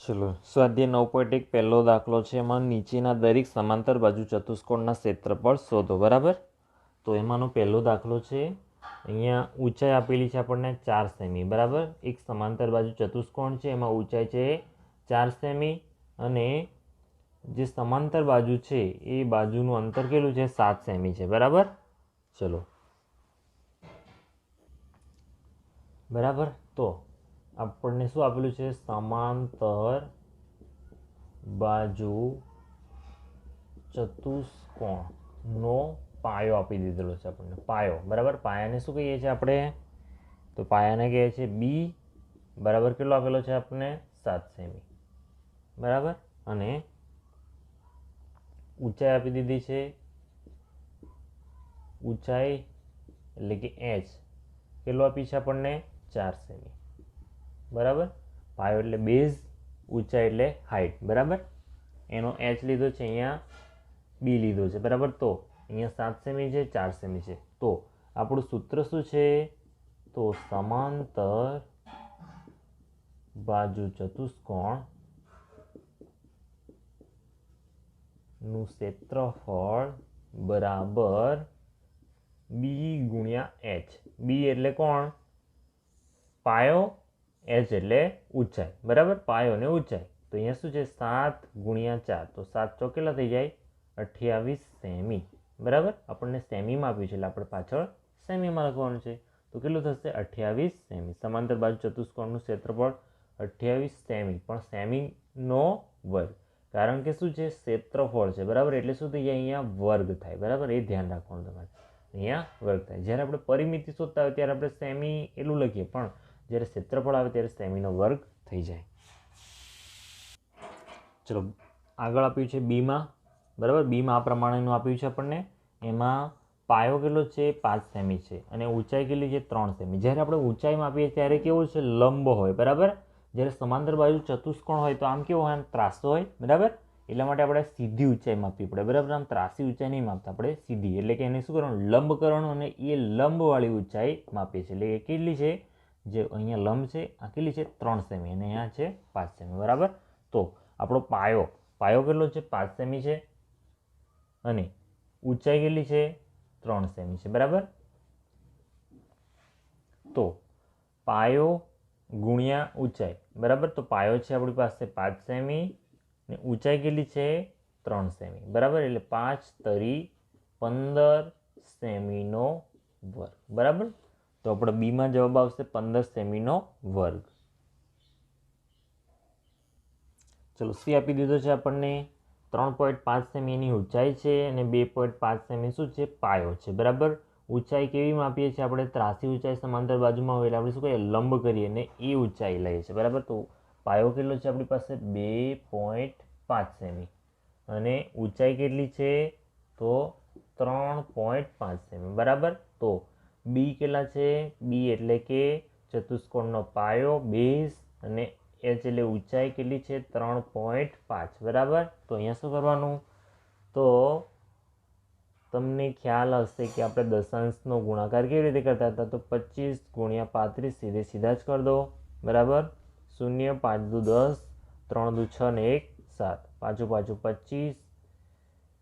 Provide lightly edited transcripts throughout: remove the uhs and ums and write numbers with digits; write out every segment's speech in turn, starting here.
ચલો સ્વાધ્યાય 9.1 પહેલો દાખલો છે. એમાં નીચેના દરેક સમાંતર બાજુ ચતુષ્કોણના ક્ષેત્રફળ શોધો. બરાબર, તો એમાંનો પહેલો દાખલો છે. અહીંયા ઊંચાઈ આપેલી છે આપણને 4 સેમી. બરાબર, એક સમાંતર બાજુ ચતુષ્કોણ છે, એમાં ઊંચાઈ છે 4 સેમી અને જે સમાંતર બાજુ છે એ બાજુનું અંતર કેટલું છે? 7 સેમી છે. બરાબર, ચલો બરાબર. તો આપણને શું આપેલું છે? સમાંતર બાજુ ચતુષ્કોણનો પાયો આપી દીધેલો છે આપણને. પાયો, બરાબર. પાયાને શું કહીએ છીએ આપણે? તો પાયાને કહીએ છીએ બી. બરાબર, કેટલો આપેલો છે આપણને? 7 સેમી. બરાબર, અને ઊંચાઈ આપી દીધી છે. ઊંચાઈ એટલે કે એચ કેટલો આપી છે આપણને? 4 સેમી. બરાબર, પાયો એટલે બેઝ, ઊંચાઈ એટલે હાઇટ. બરાબર, એનો એચ લીધો છે, અહીંયા બી લીધો છે. બરાબર, તો અહીંયા 7 સેમી છે, 4 સેમી છે. તો આપણું સૂત્ર શું છે? તો સમાંતર બાજુ ચતુષ્કોણ નું ક્ષેત્રફળ બરાબર બી ગુણ્યા એચ. બી એટલે કોણ? પાયો. એચ એટલે ઊંચાઈ. બરાબર, પાયો ને ઊંચાઈ. તો અહીંયા શું છે? 7 ગુણ્યા 4. તો 7 ચોક કેટલા થઈ જાય? 28 સેમી. બરાબર, આપણને સેમીમાં આપ્યું છે એટલે આપણે પાછળ સેમીમાં લખવાનું છે. તો કેટલું થશે? 28 સેમી. સમાંતર બાજુ ચતુષ્કોણનું ક્ષેત્રફળ 28 સેમી, પણ સેમીનો વર્ગ. કારણ કે શું છે? ક્ષેત્રફળ છે. બરાબર, એટલે શું થઈ જાય? અહીંયા વર્ગ થાય. બરાબર, એ ધ્યાન રાખવાનું તમારે. અહીંયા વર્ગ થાય. જ્યારે આપણે પરિમિતિ શોધતા હોય ત્યારે આપણે સેમી એટલું લખીએ, પણ જ્યારે ક્ષેત્રફળ આવે ત્યારે સેમીનો વર્ગ થઈ જાય. ચલો આગળ આપ્યું છે બીમાં. બરાબર, બીમાં આ પ્રમાણેનું આપ્યું છે આપણને. એમાં પાયો કેટલો છે? 5 સેમી છે અને ઊંચાઈ કેટલી છે? 3 સેમી. જ્યારે આપણે ઊંચાઈમાં આપીએ ત્યારે કેવું છે? લંબ હોય. બરાબર, જ્યારે સમાંતર બાજુ ચતુષ્કોણ હોય તો આમ કેવું હોય? આમ ત્રાસો હોય. બરાબર, એટલા માટે આપણે સીધી ઊંચાઈ માપવી પડે. બરાબર, આમ ત્રાસી ઊંચાઈ નહીં માપતા, આપણે સીધી, એટલે કે એને શું કરવાનું? લંબ કરવાનું અને એ લંબવાળી ઊંચાઈ માપીએ છીએ. એટલે એ કેટલી છે? જે અહીંયા લંબ છે આ કેટલી છે? 3 સેમી અને અહીંયા છે 5 સેમી. બરાબર, તો આપણો પાયો કેટલો છે? 5 સેમી છે અને ઊંચાઈ કેટલી છે? 3 સેમી છે. બરાબર, તો પાયો ગુણ્યા ઊંચાઈ. બરાબર, તો પાયો છે આપણી પાસે 5 સેમી ને ઊંચાઈ કેટલી છે? 3 સેમી. બરાબર, એટલે 5 તરી 15 સેમીનો વર્ગ. બરાબર, તો આપણે બીમાં જવાબ આવશે 15 સેમીનો વર્ગ. ચલો સી આપી દીધો છે આપણને. 3.5 સેમી એની ઊંચાઈ છે અને 2.5 સેમી શું છે? પાયો છે. બરાબર, ઊંચાઈ કેવી માપીએ છીએ આપણે? ત્રાસી ઊંચાઈ સમાંતર બાજુમાં હોય એટલે આપણે શું કહીએ? લંબ કરીએ અને એ ઊંચાઈ લઈએ છીએ. બરાબર, તો પાયો કેટલો છે આપણી પાસે? 2.5 સેમી અને ઊંચાઈ કેટલી છે? તો 3.5 સેમી. બરાબર, તો બી કેટલા છે? બી એટલે કે ચતુષ્કોણનો પાયો, બેઝ, અને એચ એટલે ઊંચાઈ કેટલી છે? 3.5. બરાબર, તો અહીંયા શું કરવાનું? તો તમને ખ્યાલ હશે કે આપણે દશાંશનો ગુણાકાર કેવી રીતે કરતા હતા? તો 25 ગુણ્યા 35 સીધા જ કરી દો. બરાબર, 0, 5 દુ 10, 3 દુ 6 ને 1 7, પાછું 25,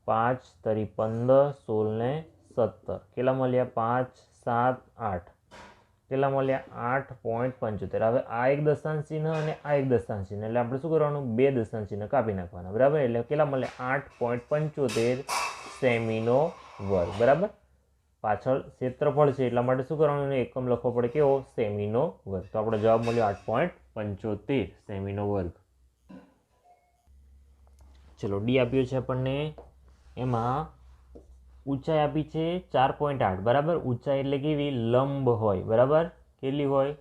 5 તરી 15, 16 ને 17. કેટલા મળ્યા? 5, 7, 8. કેટલા મળ્યા? 8.75. હવે આ એક દશાંશ ચિહ્ન અને આ એક દશાંશ ચિહ્ન, એટલે આપણે શું કરવાનું? 2 દશાંશ ચિહ્ન કાપી નાખવાના. બરાબર, એટલે કેટલા મળ્યા? 8.75 સેમીનો વર્ગ. બરાબર, પાછળ ક્ષેત્રફળ છે એટલા માટે શું કરવાનું? એકમ લખવો પડે. કેવો? સેમીનો વર્ગ. તો આપણો જવાબ મળ્યો 8.75 સેમીનો વર્ગ. ચલો ડી આપ્યો છે આપણને. એમાં ઊંચાઈ આપી છે 4.8. બરાબર, ઊંચાઈ એટલે કેવી? લંબ હોય. બરાબર, કેટલી હોય?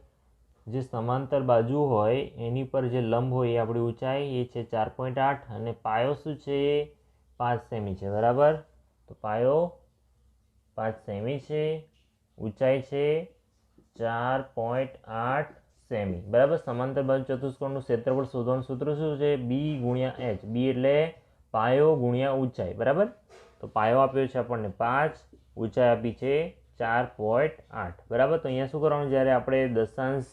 જે સમાંતર બાજુ હોય એની પર જે લંબ હોય એ આપણી ઊંચાઈ એ છે 4.8 અને પાયો શું છે? 5 સેમી છે. બરાબર, તો પાયો 5 સેમી છે, ઊંચાઈ છે 4.8 સેમી. બરાબર, સમાંતર બાજુ ચતુષ્કોણનું ક્ષેત્રફળ શોધવાનું સૂત્ર શું છે? બી ગુણ્યા એચ. બી એટલે પાયો ગુણ્યા ઊંચાઈ. બરાબર, તો પાયો આપ્યો છે આપણને 5, ઊંચાઈ આપી છે 4.8. બરાબર, તો અહીંયા શું કરવાનું? જ્યારે આપણે દશાંશ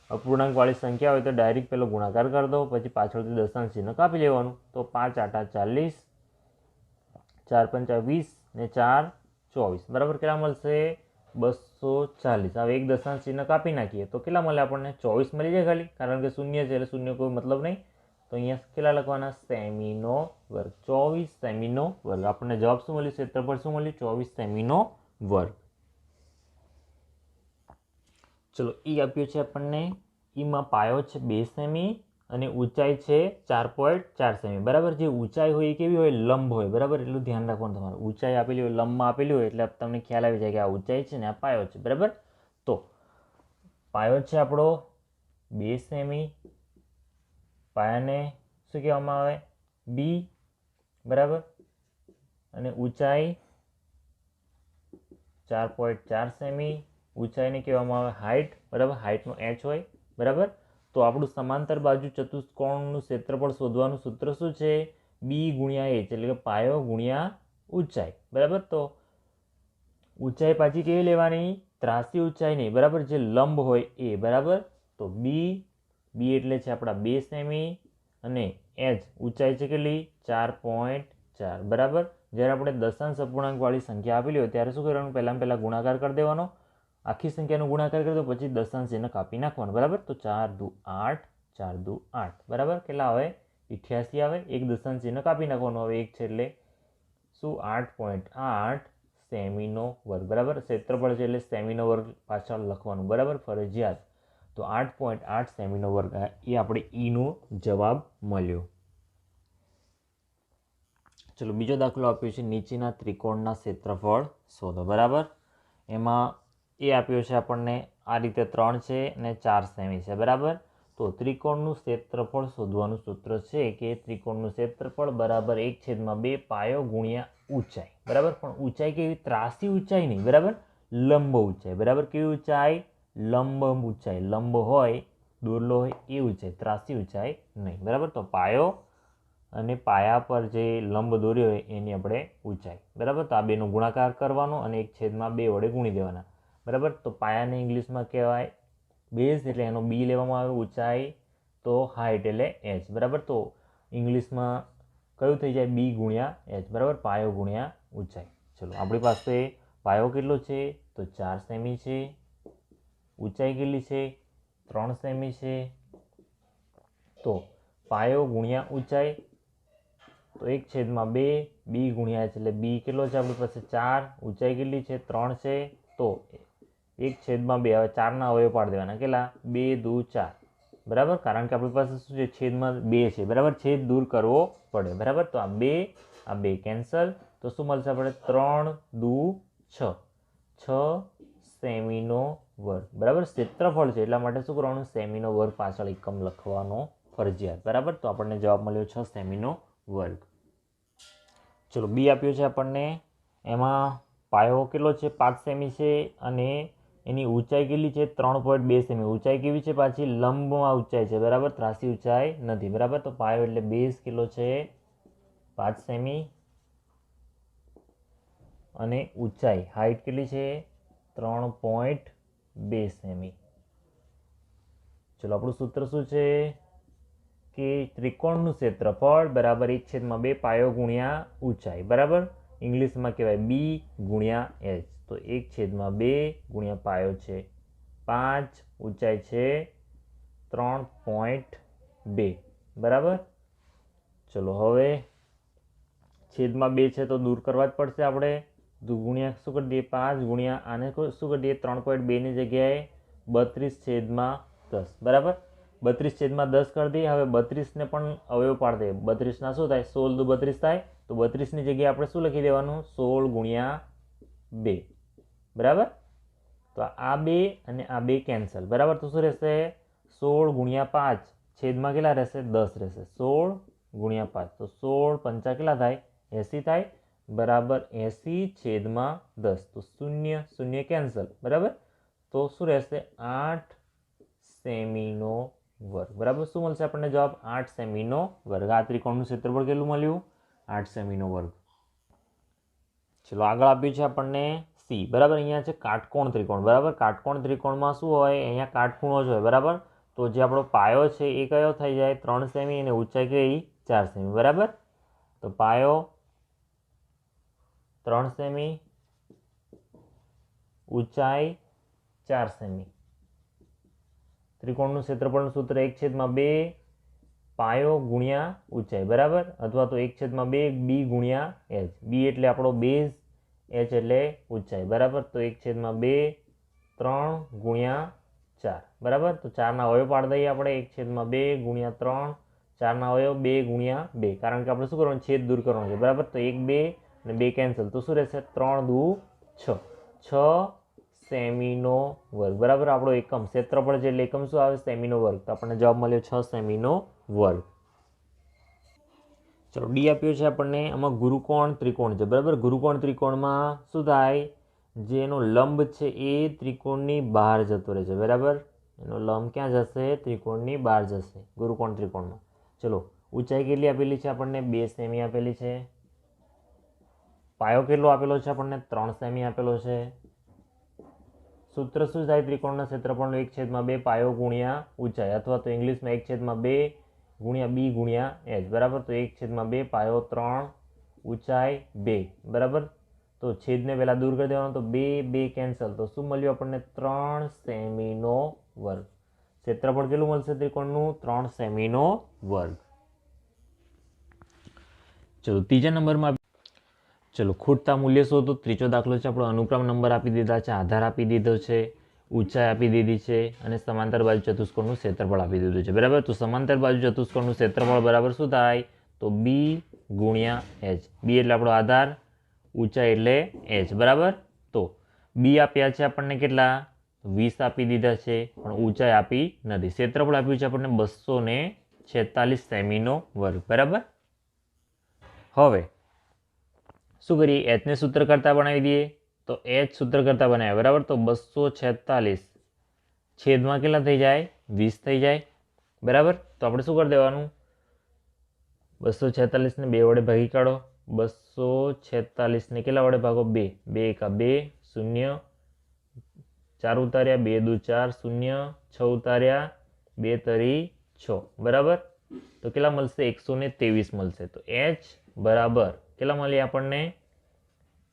અપૂર્ણાંકવાળી સંખ્યા હોય તો ડાયરેક્ટ પેલો ગુણાકાર કરી દો, પછી પાછળથી દશાંશ ચિહ્ન કાપી લેવાનું. તો 5 આટા 40, 4 પંચા 20 ને 4 24, બરાબર. કેટલા મળશે? 240. હવે એક દશાંશ ચિહ્ન કાપી નાખીએ તો કેટલા મળે આપણને? 24 મળી જાય ખાલી, કારણ કે શૂન્ય છે એટલે શૂન્ય કોઈ મતલબ નહીં. તો અહીંયા કેટલા લખવાના? સેમીનો વર્ગ. 24 સેમીનો વર્ગ. આપણને જવાબ શું મળ્યું? ક્ષેત્રફળ શું મળ્યું? 24 સેમીનો વર્ગ. ચલો ઈ આપ્યું છે આપણને. ઈમાં પાયો છે 2 સેમી અને ઊંચાઈ છે 4.4 સેમી, બરાબર. જે ઊંચાઈ હોય એ કેવી હોય? લંબ હોય, બરાબર. એટલું ધ્યાન રાખવાનું તમારે. ઊંચાઈ આપેલી હોય, લંબમાં આપેલી હોય એટલે તમને ખ્યાલ આવી જાય કે આ ઊંચાઈ છે ને આ પાયો છે, બરાબર. તો પાયો છે આપણો 2 સેમી, પાયાને શું કહેવામાં આવે? બી, બરાબર. અને ઊંચાઈ 4.4 સેમી, ઊંચાઈને કહેવામાં આવે હાઇટ, બરાબર. હાઇટનો h હોય, બરાબર. તો આપણું સમાંતર બાજુ ચતુષ્કોણનું ક્ષેત્રફળ શોધવાનું સૂત્ર શું છે? બી ગુણ્યા h, એટલે કે પાયો ગુણ્યા ઊંચાઈ, બરાબર. તો ઊંચાઈ પાછી કેવી લેવાની? ત્રાસી ઊંચાઈ નહીં, બરાબર. જે લંબ હોય એ, બરાબર. તો બી એટલે છે આપણા 2 સેમી અને h ઊંચાઈ છે કેટલી? 4.4, બરાબર. જ્યારે આપણે દશાંશ અપૂર્ણાંકવાળી સંખ્યા આપેલી હોય ત્યારે શું કરવાનું? પહેલાં ગુણાકાર કરી દેવાનો. આખી સંખ્યાનો ગુણાકાર કરી દો, પછી દશાંશ ચિહ્ન કાપી નાખવાનું, બરાબર. તો 4 દુ 8, 4 દુ 8, બરાબર. કેટલા આવે? 88 આવે. એક દશાંશ ચિહ્ન કાપી નાખવાનું. હવે એક છે એટલે શું? 8.8 સેમીનો વર્ગ, બરાબર. ક્ષેત્રફળ છે એટલે સેમીનો વર્ગ પાછળ લખવાનું, બરાબર, ફરજિયાત. તો 8.8 સેમીનો વર્ગ એ આપણે ઈનો જવાબ મળ્યો. ચલો બીજો દાખલો આપ્યો છે. નીચેના ત્રિકોણના ક્ષેત્રફળ શોધો, બરાબર. એમાં એ આપ્યો છે આપણને આ રીતે 3 છે અને 4 સેમી છે, બરાબર. તો ત્રિકોણનું ક્ષેત્રફળ શોધવાનું સૂત્ર છે કે ત્રિકોણનું ક્ષેત્રફળ બરાબર 1/2 પાયો ગુણ્યા ઊંચાઈ, બરાબર. પણ ઊંચાઈ કેવી? ત્રાસી ઊંચાઈ નહીં, બરાબર. લંબ ઊંચાઈ, બરાબર. કેવી ઊંચાઈ? લંબ ઊંચાઈ. લંબ હોય, દોરલો હોય એ ઊંચાઈ, ત્રાસી ઊંચાઈ નહીં, બરાબર. તો પાયો અને પાયા પર જે લંબ દોર્યો હોય એની આપણે ઊંચાઈ, બરાબર. તો આ બેનો ગુણાકાર કરવાનો અને 1/2 વડે ગુણી દેવાના, બરાબર. તો પાયાને ઇંગ્લિશમાં કહેવાય બેઝ, એટલે એનો બી લેવામાં આવે. ઊંચાઈ તો હાઇટ એટલે h, બરાબર. તો ઇંગ્લિશમાં કયું થઈ જાય? બી ગુણ્યા h, બરાબર. પાયો ગુણ્યા ઊંચાઈ. ચલો આપણી પાસે પાયો કેટલો છે? તો 4 સેમી છે. ઊંચાઈ કેટલી છે? 3 સેમી છે. તો પાયો ગુણ્યા ઊંચાઈ તો 1/2 બી ગુણ્યા h, એટલે બી કેટલો છે આપણી પાસે? 4. ઊંચાઈ કેટલી છે? 3 છે. તો 1/2. હવે 4ના અવયવ પાડી દેવાના. કેટલા? 2 દુ 4, બરાબર. કારણ કે આપણી પાસે શું છે? છેદમાં 2 છે, બરાબર. છેદ દૂર કરવો પડે, બરાબર. તો આ 2 કેન્સલ. તો શું મળશે આપણે? 3 દુ 6, 6 સેમીનો વર્ગ, બરાબર. ક્ષેત્રફળ છે એટલા માટે શું કરવાનું? સેમીનો વર્ગ પાછળ એકમ લખવાનો ફરજિયાત, બરાબર. તો આપણને જવાબ મળ્યો 6 સેમીનો વર્ગ. ચલો બી આપ્યો છે આપણને. એમાં પાયો કેટલો છે? 5 સેમી છે અને એની ઊંચાઈ કેટલી છે? 3.2 સેમી. ઊંચાઈ કેવી છે? પાછી લંબમાં ઊંચાઈ છે, બરાબર. ત્રાસી ઊંચાઈ નથી, બરાબર. તો પાયો એટલે બેઝ કેટલો છે? 5 સેમી અને ઊંચાઈ હાઇટ કેટલી છે? 3.2 સેમી. ચલો આપણું સૂત્ર શું છે? કે ત્રિકોણનું ક્ષેત્રફળ બરાબર 1/2 પાયો ગુણ્યા ઊંચાઈ, બરાબર. ઇંગ્લિશમાં કહેવાય બી ગુણ્યા h. તો 1/2 ગુણ્યા પાયો છે 5, ઊંચાઈ છે 3.2, બરાબર. ચલો હવે છેદમાં 2 છે તો દૂર કરવા જ પડશે આપણે. ગુણ્યા શું કરી દઈએ? 5 ગુણ્યા આને શું કરી દઈએ? 3.2ની જગ્યાએ 32/10, બરાબર. 32/10 કરી દઈએ. હવે 32ને પણ અવયવ પાડી દઈએ. 32ના શું થાય? 16 દુ 32 થાય. તો 32ની જગ્યાએ આપણે શું લખી દેવાનું? 16 ગુણ્યા 2, બરાબર. તો આ 2 અને આ 2 કેન્સલ, બરાબર. તો શું રહેશે? 16 ગુણ્યા 5 છેદમાં કેટલા રહેશે? 10 રહેશે. 16 ગુણ્યા 5 તો 16 પંચા કેટલા થાય? 80 થાય, બરાબર. 80/10. તો 0 0 કેન્સલ, બરાબર. તો શું રહેશે? 8 સેમીનો વર્ગ, બરાબર. શું મળશે આપણને જવાબ? 8 સેમીનો વર્ગ. આ ત્રિકોણનું ક્ષેત્રફળ કેટલું મળ્યું? 8 સેમીનો વર્ગ. ચલો આગળ આપ્યું છે આપણને સી, બરાબર. અહીંયા છે કાટકોણ ત્રિકોણ, બરાબર. કાટકોણ ત્રિકોણમાં શું હોય? અહીંયા કાટખૂણો જ હોય, બરાબર. તો જે આપણો પાયો છે એ કયો થઈ જાય 3 સેમી અને ઊંચાઈ કઈ 4 સેમી બરાબર. તો પાયો 3 સેમી, ઊંચાઈ 4 સેમી. ત્રિકોણનું ક્ષેત્રફળનું સૂત્ર 1/2 પાયો ગુણ્યા ઊંચાઈ બરાબર, અથવા તો 1/2 બી ગુણ્યા એચ. બી એટલે આપણો બેઝ, એચ એટલે ઊંચાઈ બરાબર. તો 1/2 3 ગુણ્યા 4 બરાબર. તો 4ના અવયવ પાડી દઈએ આપણે. 1/2 ગુણ્યા 3, 4ના અવયવ 2 ગુણ્યા 2, કારણ કે આપણે શું કરવાનું, છેદ દૂર કરવાનો છે બરાબર. તો 1 2 અને 2 કેન્સલ, તો શું રહેશે 3 દુ 6, 6 સેમીનો વર્ગ બરાબર. આપણો એકમ ક્ષેત્રફળ છે એટલે એકમ શું આવે, સેમીનો વર્ગ. તો આપણને જવાબ મળ્યો 6 સેમીનો વર્ગ. ચલો ડી આપ્યો છે આપણને. આમાં ગુરુકોણ ત્રિકોણ છે બરાબર. ગુરુકોણ ત્રિકોણમાં શું થાય, જે એનો લંબ છે એ ત્રિકોણની બહાર જતો રહે છે બરાબર. એનો લંબ ક્યાં જશે, ત્રિકોણની બહાર જશે ગુરુકોણ ત્રિકોણમાં. ચલો ઊંચાઈ કેટલી આપેલી છે આપણને, 2 સેમી આપેલી છે. પાયો કેટલો આપેલો છે આપણને, 3 સેમી આપેલો છે. સૂત્ર શું થાય, ત્રિકોણના ક્ષેત્રફળનો 1/2 પાયો ગુણ્યા ઊંચાઈ, અથવા તો ઇંગ્લિશમાં 1/2 ગુણ્યા બી ગુણ્યા એચ બરાબર. તો 1/2 પાયો 3, ઊંચાઈ 2 બરાબર. તો છેદને પહેલા દૂર કરી દેવાનો, તો 2 2 કેન્સલ, તો શું મળ્યું આપણને 3 સેમીનો વર્ગ. ક્ષેત્રફળ કેટલું મળશે ત્રિકોણનું, 3 સેમીનો વર્ગ. ચલો ત્રીજા નંબરમાં ચલો ખૂટતા મૂલ્ય શોધો. ત્રીજો દાખલો છે આપણો. અનુક્રમ નંબર આપી દીધા છે, આધાર આપી દીધો છે, ઊંચાઈ આપી દીધી છે અને સમાંતર બાજુ ચતુષ્કોણનું ક્ષેત્રફળ આપી દીધું છે બરાબર. તો સમાંતર બાજુ ચતુષ્કોણનું ક્ષેત્રફળ બરાબર શું થાય, તો બી ગુણ્યા એચ. બી એટલે આપણો આધાર, ઊંચાઈ એટલે એચ બરાબર. તો બી આપ્યા છે આપણને કેટલા, 20 આપી દીધા છે, પણ ઊંચાઈ આપી નથી. ક્ષેત્રફળ આપ્યું છે આપણને 246 સેમીનો વર્ગ બરાબર. હવે શું કરીએ, એચને સૂત્ર કરતા બનાવી દઈએ. તો એચ સૂત્ર કરતા બનાવ્યા બરાબર. તો 246 છેદમાં કેટલા થઈ જાય, 20 થઈ જાય બરાબર. તો આપણે શું કરી દેવાનું, 246 ને 2 વડે ભાગી કાઢો. 246 ને કેટલા વડે ભાગો, 2, 2 એકા 2, 0, 4 ઉતાર્યા, 2 દુ 4, 0, 6 ઉતાર્યા, 2 તરી 6 બરાબર. તો કેટલા મળશે, 123 મળશે. તો એચ બરાબર કેટલા મળે આપણને,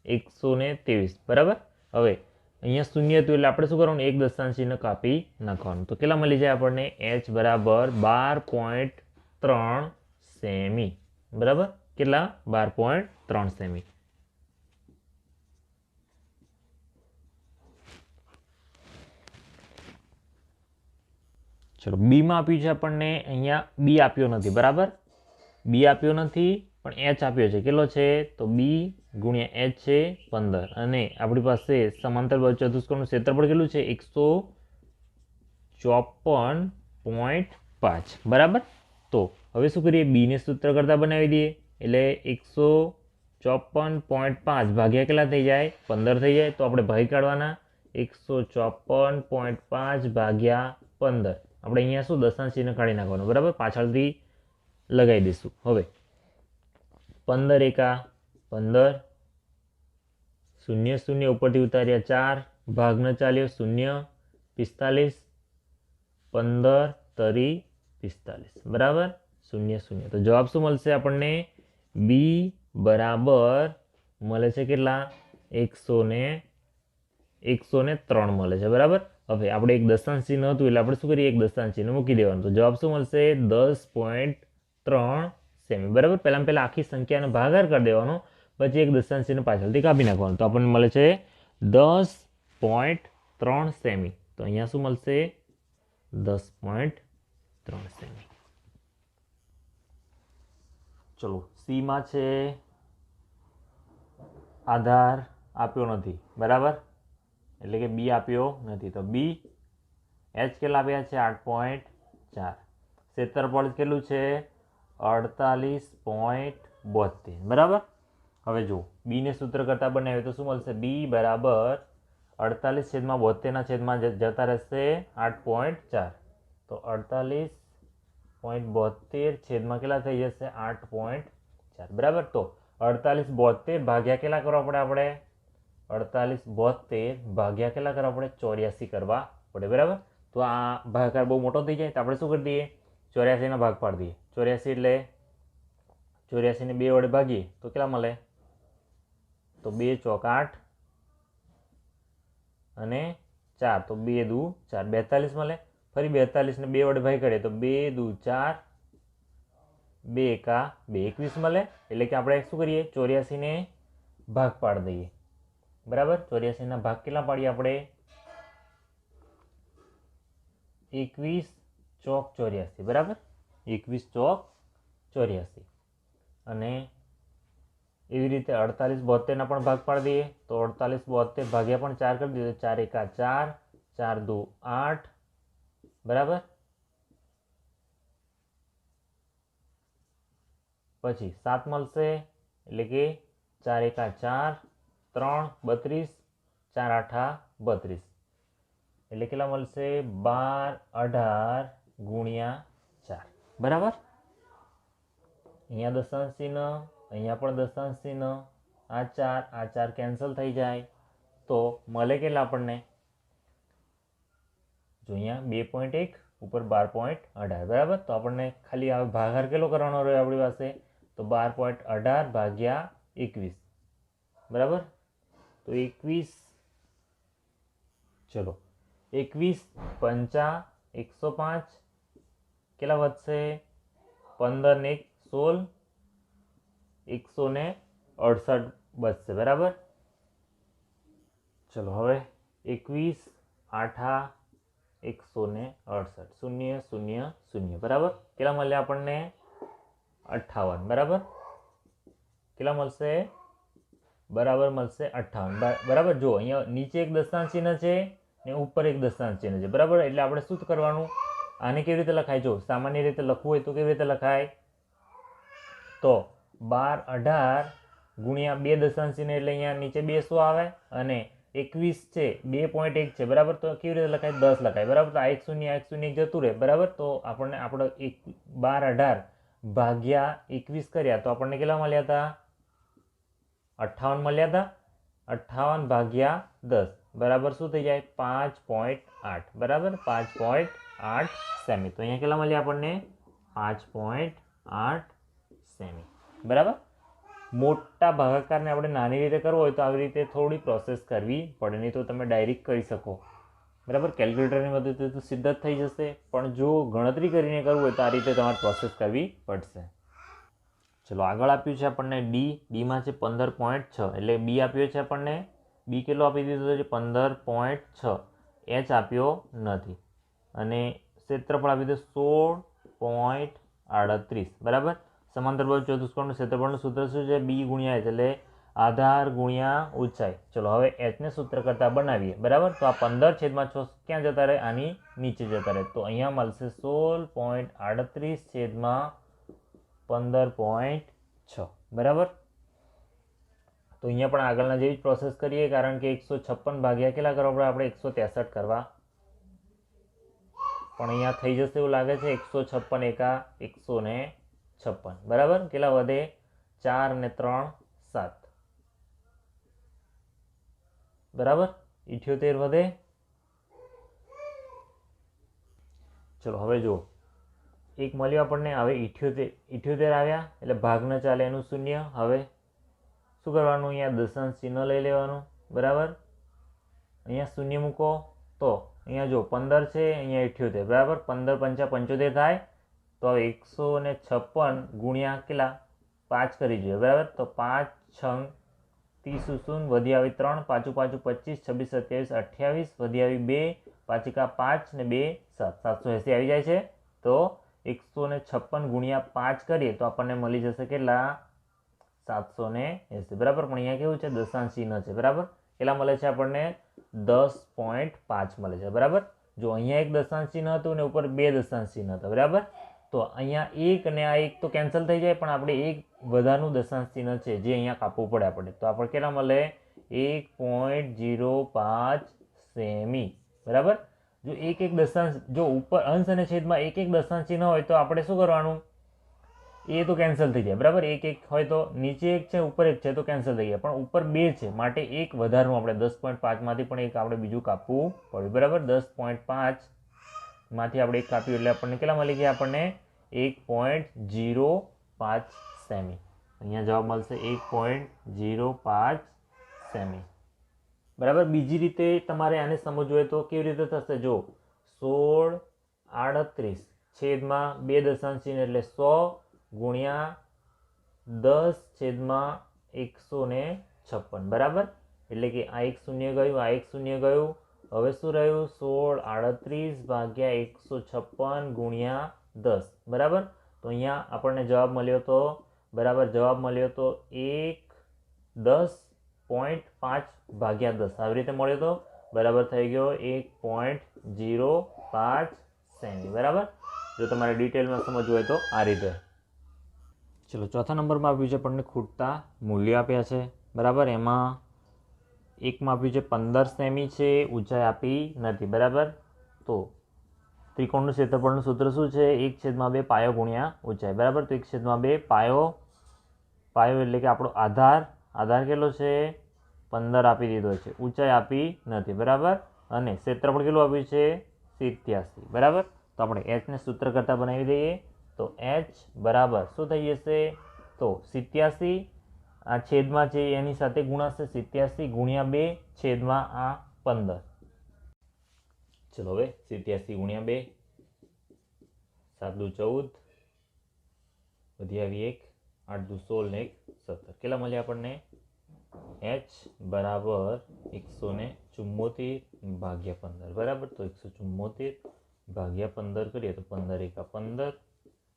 123 બરાબર. હવે અહીંયા 0 હતું એટલે આપણે શું કરવાનું, 1 દશાંશ ચિહ્ન કાપી નાખવાનું. તો કેટલા મળી જાય આપણને, એચ બરાબર 12.3 સેમી બરાબર. કેટલા, 12.3 સેમી. ચલો બીમાં આપ્યું છે આપણને. અહીંયા બી આપ્યો નથી બરાબર. બી આપ્યો નથી પણ એચ આપ્યો છે. કેટલો છે, તો બી ગુણ્યા એચ છે 15, અને આપણી પાસે સમાંતર બાજુ ચતુષ્કોણનું ક્ષેત્રફળ કેટલું છે, 154.5 બરાબર. તો હવે શું કરીએ, બી ને સૂત્ર કરતા બનાવી દઈએ. એટલે 154.5 ભાગ્યા કેટલા થઈ જાય, 15 થઈ જાય. તો આપણે ભાગી કાઢવાના. 154.5 ભાગ્યા 15. આપણે અહીંયા શું, દશાંશ ચિહ્ન કાઢી નાખવાનું બરાબર, પાછળથી લગાવી દઈશું. હવે 15 એકા 15, 0 0 ઉપરથી ઉતાર્યા 4, ભાગ ન ચાલ્યો 0, 45, 15 તરી 45 બરાબર, 0 0. તો જવાબ શું મળશે આપણને, બી બરાબર મળે છે કેટલા, 103 મળે છે બરાબર. હવે આપણે એક દશાંશ ચિહ્ન હતું એટલે આપણે શું કરીએ, એક દશાંશ ચિહ્ન મૂકી દેવાનું. તો જવાબ શું મળશે, 10.3 સેમી બરાબર. પહેલાં આખી સંખ્યાનો ભાગાકાર કરી દેવાનો, પછી એક દશાંશ ચિહ્ન પાછળથી કાપી નાખવાનું. તો આપણને મળે છે 10.3 સેમી. તો અહીંયા શું મળશે, 10.3 સેમી. ચલો સીમાં છે આધાર આપ્યો નથી બરાબર, એટલે કે બી આપ્યો નથી. તો બી એચ કેટલા આપ્યા છે, 8.4. ક્ષેત્રફળ કેટલું છે, 48.72 બરાબર. હવે જો બી ને સૂત્ર કરતા બનાવીએ તો શું મળશે, બી બરાબર 48/72 જતા રહેશે 8.4. તો 48.72 છેદમાં કેટલા થઈ જશે, 8.4 બરાબર. તો 48/72 ભાગ્યા કેટલા કરવા પડે આપણે, 48/72 ભાગ્યા કેટલા કરવા પડે, 84 કરવા પડે બરાબર. તો આ ભાગાકાર બહુ મોટો થઈ જાય તો આપણે શું કરી દઈએ, 84ના ભાગ પાડી દઈએ. 84 એટલે 84ને 2 વડે ભાગીએ તો કેટલા મળે, તો 2 ચોક 8 અને 4, તો 2 દુ 4, 42 મળે. ફરી 42ને 2 વડે ભાગ કરીએ તો 2 દુ 4, 2 એકા 2, 21 મળે. એટલે કે આપણે શું કરીએ, 84ને ભાગ પાડી દઈએ. બરાબર, 84ના ભાગ કેટલા પાડીએ આપણે, 21 ચોક 84. બરાબર, 21 ચોક 84. અને એવી રીતે 48 72ના પણ ભાગ પાડી દઈએ તો 48 72 ભાગ્યા પણ 4 કરી દઈએ તો 4 એકા 4, 4 દુ 8. બરાબર, પછી 7 મળશે એટલે કે 4 એકા 4, 3 32, 4 આઠા 32 એટલે કેટલા મળશે, 12 18 ગુણ્યા 4. બરાબર, અહીંયા દશાંશ ચિહ્ન, અહીંયા પણ દશાંશ ચિહ્ન, આ 4 કેન્સલ થઈ જાય તો મળે કેટલા આપણને, જો અહીંયા 2.1 ઉપર 12.18. બરાબર, તો આપણને ખાલી આ ભાગાકાર કેટલો કરવાનો રહ્યો આપણી પાસે, તો 12.18 ભાગ્યા 21. બરાબર, તો 21, ચલો 21 પંચા 105, કેટલા વધશે, 15 ને 1 16, 168 બચશે. બરાબર, ચલો હવે 21 આઠા 168, 0 0 0. બરાબર, કેટલા મળ્યા આપણને, 58. બરાબર, કેટલા મળશે, બરાબર મળશે 58. બરાબર, જો અહીંયા નીચે એક દશાંશ ચિહ્ન છે ને ઉપર એક દશાંશ ચિહ્ન છે. બરાબર, એટલે આપણે શું કરવાનું, આને કેવી રીતે લખાય, જો સામાન્ય રીતે લખવું હોય તો કેવી રીતે લખાય, તો 12 18 ગુણ્યા 2 દશાંશ ચિહ્ન એટલે અહીંયા નીચે 2 શું આવે અને 21 છે 2.1 છે. બરાબર, તો કેવી રીતે લખાય, 10 લખાય. બરાબર, તો આ 1 0 જતું રહે. બરાબર, તો આપણને આપણે 12 18 ભાગ્યા 21 કર્યા તો આપણને કેટલા મળ્યા હતા, 58 મળ્યા હતા. 58 ભાગ્યા 10 બરાબર શું થઈ જાય, 5.8. બરાબર, 5.8 સેમી. તો અહીંયા કેટલા મળ્યા આપણને, 5.8 સેમી. બરાબર, મોટા ભાગાકારને આપણે નાની રીતે કરવો હોય તો આવી રીતે થોડી પ્રોસેસ કરવી પડે, નહીં તો તમે ડાયરેક્ટ કરી શકો. બરાબર, કેલ્ક્યુલેટરની મદદથી તો સીધા જ થઈ જશે, પણ જો ગણતરી કરીને કરવું હોય તો આ રીતે તમારે પ્રોસેસ કરવી પડશે. ચલો આગળ આપ્યું છે આપણને ડીમાં છે 15.6 એટલે બી આપ્યો છે આપણને, બી કેટલો આપી દીધો છે 15.6, એચ આપ્યો નથી અને ક્ષેત્રફળ આપી દો 16.38. બરાબર, સમાંતર બાજુ ચતુષ્કોણનું ક્ષેત્રફળનું સૂત્ર શું છે, બી ગુણ્યા એચ એટલે આધાર ગુણ્યા ઊંચાઈ. ચલો હવે એચને સૂત્ર કરતા બનાવીએ. બરાબર, તો આ 15/6 ક્યાં જતા રહે, આની નીચે જતા રહે તો અહીંયા મળશે 16.38/15.6. બરાબર, તો અહીંયા પણ આગળના જેવી જ પ્રોસેસ કરીએ કારણ કે 156 ભાગ્યા કેટલા કરવા પડે, આપણે 163 કરવા, પણ અહીંયા થઈ જશે એવું લાગે છે. 156 એકા 156. બરાબર, કેટલા વધે, 4 ને 3 7. બરાબર, 78 વધે. ચલો હવે જુઓ, એક મળ્યું આપણને, હવે 78 આવ્યા એટલે ભાગ ન ચાલે એનું શૂન્ય. હવે શું કરવાનું, અહીંયા દશાંશ ચિહ્ન લઈ લેવાનું. બરાબર, અહીંયા શૂન્ય મૂકો તો અહીંયા જો 15 છે, અહીંયા 78. બરાબર, 15 પંચા 75 થાય તો હવે 156 ગુણ્યા કેટલા 5 કરી જોઈએ. બરાબર, તો 5 6 30 શૂન્ય વધી આવી 3, 5 5 25, 26 27 28 વધી આવી 2, 5 એકા 5 ને 2 7, 780 આવી જાય છે. તો 156 ગુણ્યા 5 કરીએ તો આપણને મળી જશે કેટલા, 780. બરાબર, પણ અહીંયા કેવું છે, દશાંશ ચિહ્ન છે. બરાબર, કેટલા મળે છે આપણને, 10.5 મળે છે. બરાબર, જો અહીંયા એક દશાંશ ચિહ્ન હતું ને ઉપર 2 દશાંશ ચિહ્ન હતા. બરાબર, તો અહીંયા 1 અને આ 1 તો કેન્સલ થઈ જાય, પણ આપણે એક વધારનું દશાંશ ચિહ્ન છે જે અહીંયા કાપવું પડે આપણે, તો આપણે કેટલા મળે, 1.05 સેમી. બરાબર, જો એક દશાંશ, જો ઉપર અંશ અને છેદમાં એક દશાંશ ચિહ્ન હોય તો આપણે શું કરવાનું, એ તો કેન્સલ થઈ જાય. બરાબર, એક હોય તો નીચે એક છે ઉપર એક છે તો કેન્સલ થઈ જાય, પણ ઉપર 2 છે માટે એક વધારનું આપણે 10.5 માંથી પણ એક આપણે બીજું કાપવું પડ્યું. બરાબર, 10.5 માંથી આપણે 1 કાપ્યું એટલે આપણને કેટલા મળી ગયા? આપણને 1.05 સેમી. અહીંયા જવાબ મળશે 1.05 સેમી. બરાબર. બીજી રીતે તમારે આને સમજવું હોય તો કેવી રીતે થશે? જો 1638 છેદમાં 2 દશાંશ ચિહ્ન એટલે 100 ગુણ્યા 10 છેદમાં 156. બરાબર. એટલે કે આ એક શૂન્ય ગયું, આ એક શૂન્ય ગયું. હવે શું રહ્યું? 1638 ભાગ્યા 156 ગુણ્યા 10. બરાબર. તો અહીંયા આપણને જવાબ મળ્યો તો બરાબર જવાબ મળ્યો તો 10.5 ભાગ્યા 10 આવી રીતે મળ્યો તો બરાબર થઈ ગયો 1.05 સેમી. બરાબર. જો તમારે ડિટેલમાં સમજવું હોય તો આ રીતે. ચલો ચોથા નંબરમાં આપ્યું છે આપણને ખૂટતા મૂલ્યો આપ્યા છે. બરાબર. એમાં એકમાં આપ્યું છે 15 સેમી છે, ઊંચાઈ આપી નથી. બરાબર. તો ત્રિકોણનું ક્ષેત્રફળનું સૂત્ર શું છે? 1/2 પાયો ગુણ્યા ઊંચાઈ. બરાબર. તો 1/2 પાયો એટલે કે આપણો આધાર કેટલો છે? 15 આપી દીધો છે. ઊંચાઈ આપી નથી. બરાબર. અને ક્ષેત્રફળ કેટલું આપ્યું છે? 87. બરાબર. તો આપણે h ને સૂત્ર કરતા બનાવી દઈએ. તો h બરાબર શું થઈ જશે? તો 87 આ છેદમાં છે એની સાથે ગુણાશે 87 ગુણ્યા 2 છેદમાં આ 15. ચલો હવે 87 ગુણ્યા 2 7 દુ 14 વધી આવી 1 8 દુ 16 ને 17. કેટલા મળ્યા આપણને? h બરાબર 174 ભાગ્યા 15. બરાબર. તો 174 ભાગ્યા 15 કરીએ તો 15 એકા 15,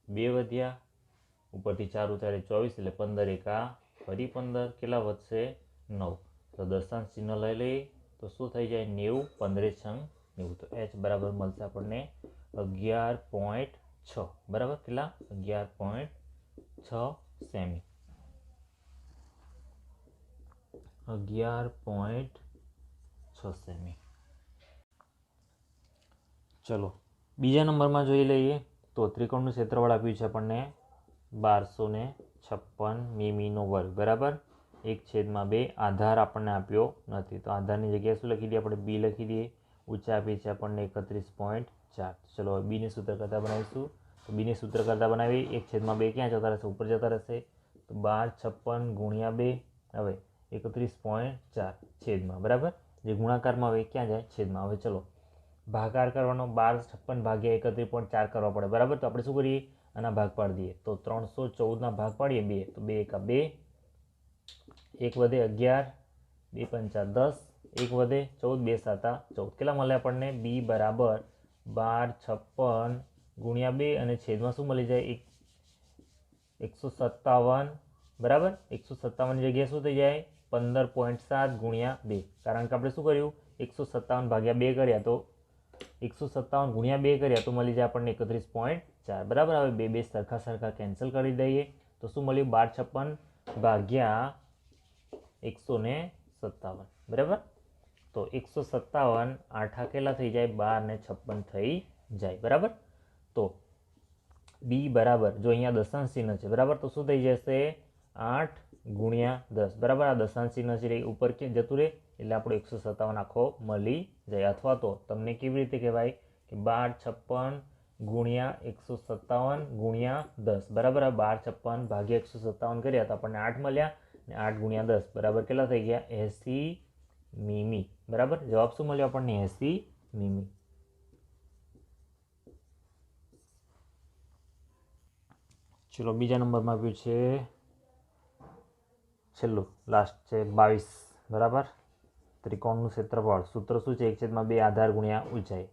2 વધ્યા, ઉપરથી 4 ઉતારે 24 એટલે 15 એકા ફરી 15. કેટલા વધશે? 9. તો દશાંશ ચિહ્ન લઈ લઈએ તો શું થઈ જાય? 90. 15 છંગ 90. તો h બરાબર મળશે આપણને 11.6. બરાબર. કેટલા? 11.6 સેમી. 11.6 સેમી. ચલો બીજા નંબરમાં જોઈ લઈએ. તો ત્રિકોણનું ક્ષેત્રફળ આપ્યું છે આપણને 1256 મીમીનો વર્ગ. બરાબર. 1/2 આધાર આપણને આપ્યો નથી. તો આધારની જગ્યાએ શું લખી દઈએ? આપણે બી લખી દઈએ. ઊંચાઈ આપી છે આપણને 31.4. ચલો હવે બીને સૂત્ર કરતા બનાવીશું. તો બીને સૂત્ર કરતા બનાવી 1/2 ક્યાં જતા રહેશે? ઉપર જતા રહેશે. તો 1256 ગુણ્યા 2 હવે 31.4 છેદમાં. બરાબર. જે ગુણાકારમાં હવે ક્યાં જાય? છેદમાં. હવે ચલો ભાગાકાર કરવાનો. 1256 ભાગ્યા 31.4 કરવા પડે. બરાબર. તો આપણે શું કરીએ? આના ભાગ પાડી દઈએ. તો 314 ભાગ પાડીએ 2 તો 2 એકા 2, 1 વધે 11, 2 પંચા 10, 1 વધે 14, 2 સાતા 14. કેટલા મળે આપણને? બી બરાબર 1256 ગુણ્યા 2 અને છેદમાં શું મળી જાય? 157. બરાબર. 157 જગ્યાએ શું થઈ જાય? 15.7 ગુણ્યા 2. કારણ કે આપણે શું કર્યું? 157 ભાગ્યા 2 કર્યા તો 157 ગુણ્યા 2 કર્યા તો મળી જાય આપણને 31.4. બરાબર. હવે બે સરખા કેન્સલ કરી દઈએ તો શું મળ્યું? 1256 ભાગ્યા 157. બરાબર. તો 157 આઠા કેટલા થઈ જાય? 12 ને 56 થઈ જાય. બરાબર. તો બી બરાબર જો અહીંયા દશાંશ ચિહ્ન છે. બરાબર. તો શું થઈ જશે? 8 ગુણ્યા 10. બરાબર. આ દશાંશ ચિહ્ન છે ઉપર ક્યાં જતું રહે એટલે આપણો 157 આખો મળી જાય. અથવા તો તમને કેવી રીતે કહેવાય કે 1256 ગુણ્યા 157 ગુણ્યા 10. બરાબર. આ 1256 ભાગ્યા 157 કર્યા તો આપણને 8 મળ્યા અને 8 ગુણ્યા 10 બરાબર કેટલા થઈ ગયા? 80 મીમી. બરાબર. જવાબ શું મળ્યો આપણને? 80 મીમી. ચલો બીજા નંબરમાં આપ્યું છે છેલ્લું લાસ્ટ છે 22. બરાબર. ત્રિકોણનું ક્ષેત્રફળ સૂત્ર શું છે? 1/2 આધાર ગુણ્યા ઊંચાઈ.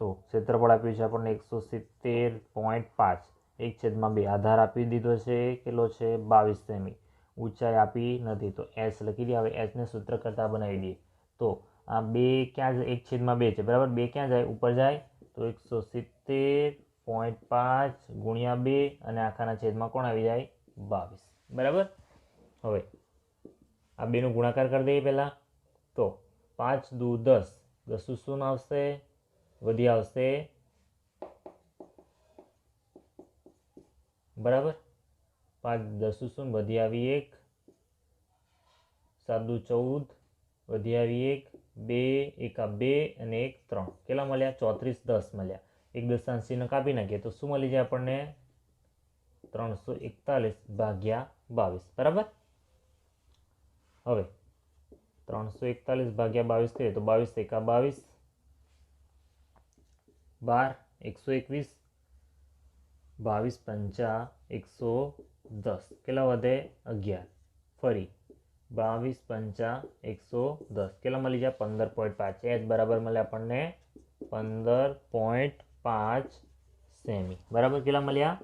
તો ક્ષેત્રફળ આપ્યું છે આપણને 170.5. 1/2 આધાર આપી દીધો છે કેટલો છે? 22 સેમી. ઊંચાઈ આપી નથી તો h લખી દઈએ. હવે h ને સૂત્ર કરતા બનાવી દઈએ. તો આ 2 ક્યાં જાય? 1/2 છે. બરાબર. 2 ક્યાં જાય? ઉપર જાય. તો 170.5 ગુણ્યા 2 અને આખાના છેદમાં કોણ આવી જાય? 22. બરાબર. હવે આ બેનો ગુણાકાર કરી દઈએ પહેલાં. તો 5 દુ 10, 10 શું આવશે? વધી આવશે. બરાબર. 5 10 શું વધી આવી 1, 7 દુ 14 વધી આવી 1, 2 એકા 2 અને 1 3 કેટલા મળ્યા? 34 10 મળ્યા. એક દશાંશ ચિહ્ન કાપી નાખીએ તો શું મળી જાય આપણને? 341 ભાગ્યા 22. બરાબર. હવે 341 ભાગ્યા 22 કરીએ તો 22 એકા 22, 12 121, 22 પંચા 110 કેટલા વધે? 11. ફરી 22 પંચા 110 કેટલા મળી જાય? 15.5. એચ બરાબર મળે આપણને 15.5 સેમી. બરાબર. કેટલા મળ્યા?